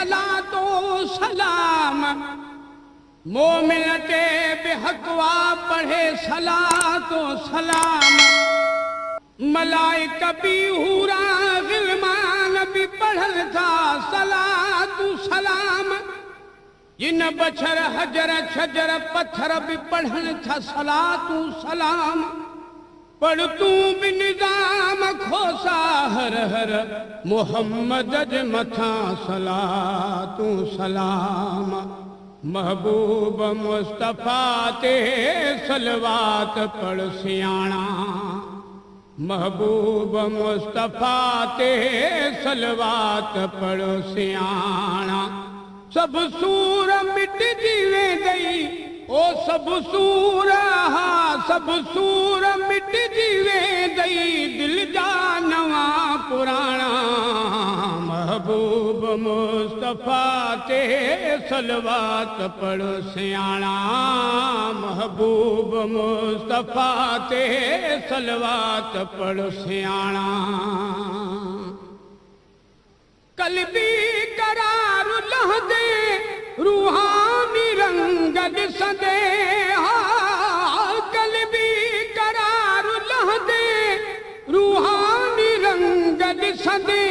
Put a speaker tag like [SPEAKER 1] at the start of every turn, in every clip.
[SPEAKER 1] सलातो सलाम, मोमिन ते बेहकवा पढ़े सलातो सलाम, मलाइका भी हूरा गिलमान भी पढ़ल था सलातु सलाम, जिन बछर हजर छजर पत्थर भी पढ़ल था सलातु सलाम, पढ़ तू भी निजाम खोसा हर हर मोहम्मद ज मथा सलातु सलाम, महबूब मुस्तफा ते सलवात पढ़ सियाणा, महबूब मुस्तफा ते सलवात पढ़ सियाणा, सब सूर मिट जीवे गई ओ सब सूर, हा सब सूर मिट जीवे गई दिल जा नवा पुराना, महबूब मुस्तफा ते सलवात पढ़ सियाणा, महबूब मुस्तफा ते सलवात पढ़ सियाणा, कल्बी करार लहदे रूहानी रंग दिसदे, कल्बी करार लहदे रूहानी रंग दिसदे,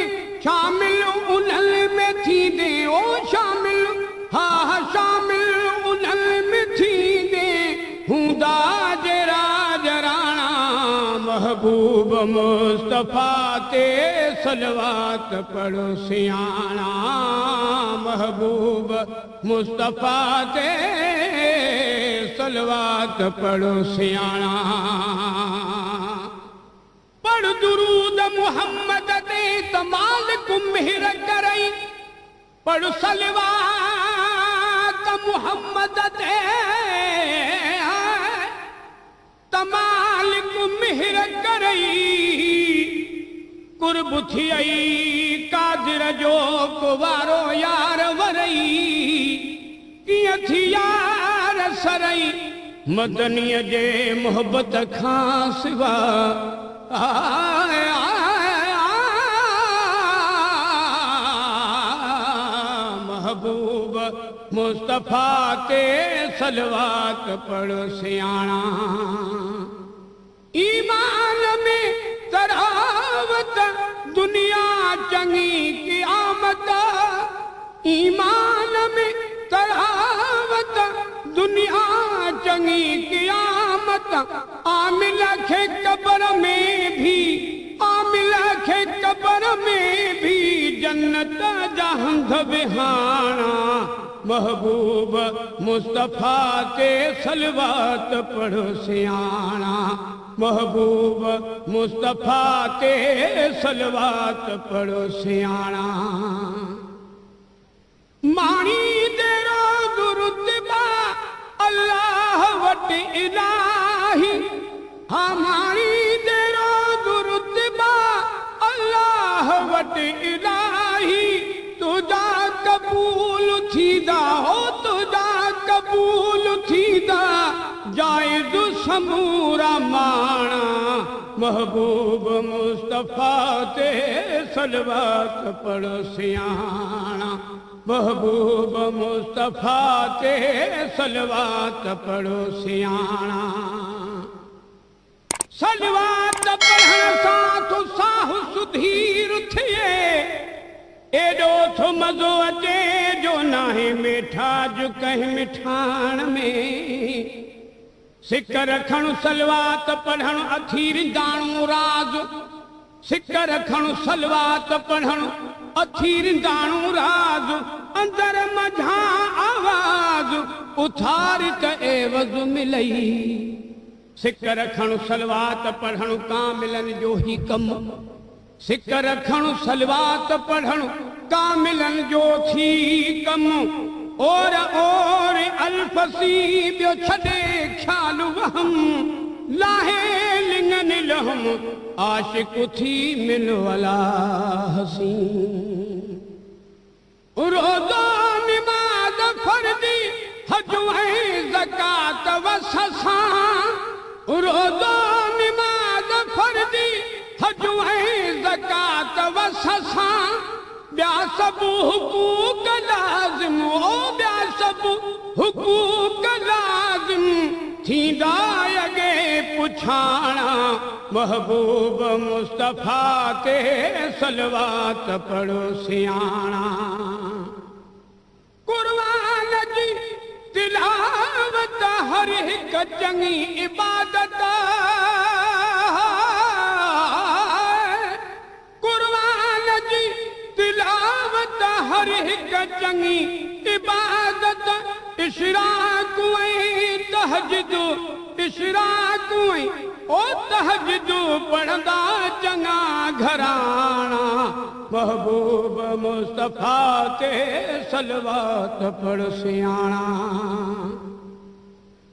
[SPEAKER 1] शामिल उन्हल में थी दे ओ शामिल, हा शामिल उन्हल में थी दे हुदा जे राज राणा, महबूब मुस्तफा ते सलवात पढ़ सियाणा, महबूब मुस्तफा ते सलवात पढ़ सियाणा, पढ़ दुरूद मुहम्मद ते तमाल कुम्हिर करई, पढ़ सलवात मुहम्मद ते तमाल कुम्हिर करई, कुर्ब थी आई कादिर जो कुवारो यार वरई, किया थी यार सरई मदनीअ जे मोहब्बत खां सिवा, महबूब मुस्तफा ते सलवात पढ़ सियाणा, ईमान में तरावत दुनिया चंगी क़यामत, ईमान में तरावत दुनिया चंगी क़यामत, आमिल खे कब्र में भी, आमिल खे कब्र में भी जन्नत जहंद बिहाना, महबूब मुस्तफा ते सलवात पढ़ सियाणा, महबूब मुस्तफा ते सलवात पढ़ सियाणा, माणी तेरो दुरुतबा अल्लाह वट इलाही, हाँ माणी तेरो दुरुतबा अल्लाह वट इलाही, तुझा कबूल थीदा हो तुझा कबूल थीदा जायद समूरा माना, महबूब मुस्तफा ते सलवात पढ़ सियाणा, महबूब मुस्तफा ते सलवात पढ़ सियाणा, सलवात पढ़ण सां तो साहु सुधीर थिए, एडो थो मज़ो अचे जो नाहे मेठा जो कहीं मिठाण में, सिक रखण सलवात पढ़ण अथीर दाणो राज, सिक रखण सलवात पढ़ण अथीर दाणो राज, अंदर मझा आवाज उथार त एवज़ मिलई, सिक रखण सलवात पढ़ण कामिलन जो ही कम, सिक रखण सलवात पढ़ण कामिलन जो थी कम, और अल्फसी बियो छॾे ख्याल वहम, लाहे लिंगन लहम आशिक थी मिल वला हसी, रोज़ो निमाज़ फर्दी हज ऐं ज़कात वससा, रोज़ो निमाज़ फर्दी हज ऐं ज़कात वससा, ॿिया सब हुकूक लाज़िम ॿिया सब हुकूक लाज़िम थींदा अॻे पुछाणा महबूब मुस्तफ़ा ते सलवात पढ़ो सियाणा क़ुर्आन जी तिलावत हर हिक चङी इबादत क़ुर्आन जी तिलावत हर हिक चङी इबादत इशराक ऐं तहज्जुद इशराक ऐं ओ तहज्जुद पढ़ंदा चङा घराणा महबूब मुस्तफ़ा ते सलवात पढ़ सियाणा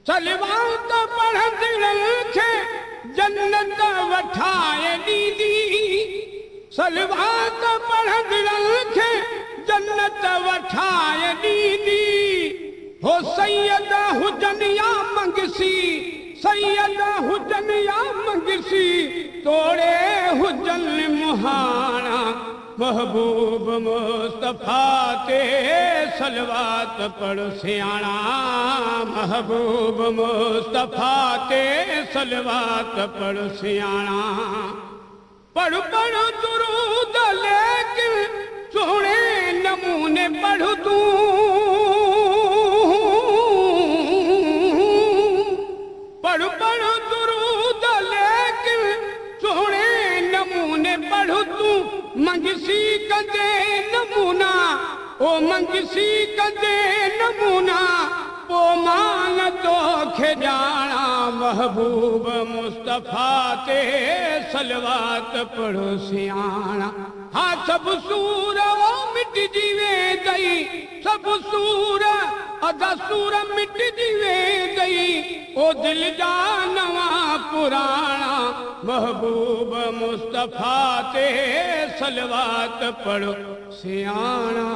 [SPEAKER 1] सलवात पढ़ंदड़नि खे जन्नत वठाए ॾींदी सलवात पढ़ंदड़नि खे जन्नत वठाए ॾींदी हो सैयद हुजनि या मंगसी सैयद हुजनि या मंगसी तोड़े हुजनि मुहाणा महबूब मुस्तफ़ा ते सलवात पढ़ सियाणा महबूब मुस्तफ़ा ते सलवात पढ़ सियाणा पढ़ पढ़ दुरूद लेकिन सोहणे नमूने पढ़ तूं पढ़ पढ़ दुरूद लेकिन सोहणे नमूने पढ़ तूं मंगसी कंदे नमूना ओ मंगसी कंदे नमूना पो मान तोखे ॼाणा महबूब मुस्तफ़ा ते सलवात पढ़ो सियाणा हा सब सूर ओ मिटजी वेंदई सब सूर अदा सूर मिटजी वेंदई ओ दिल जा नवां पुराणा महबूब मुस्तफ़ा ते सलवात पढ़ो सियाणा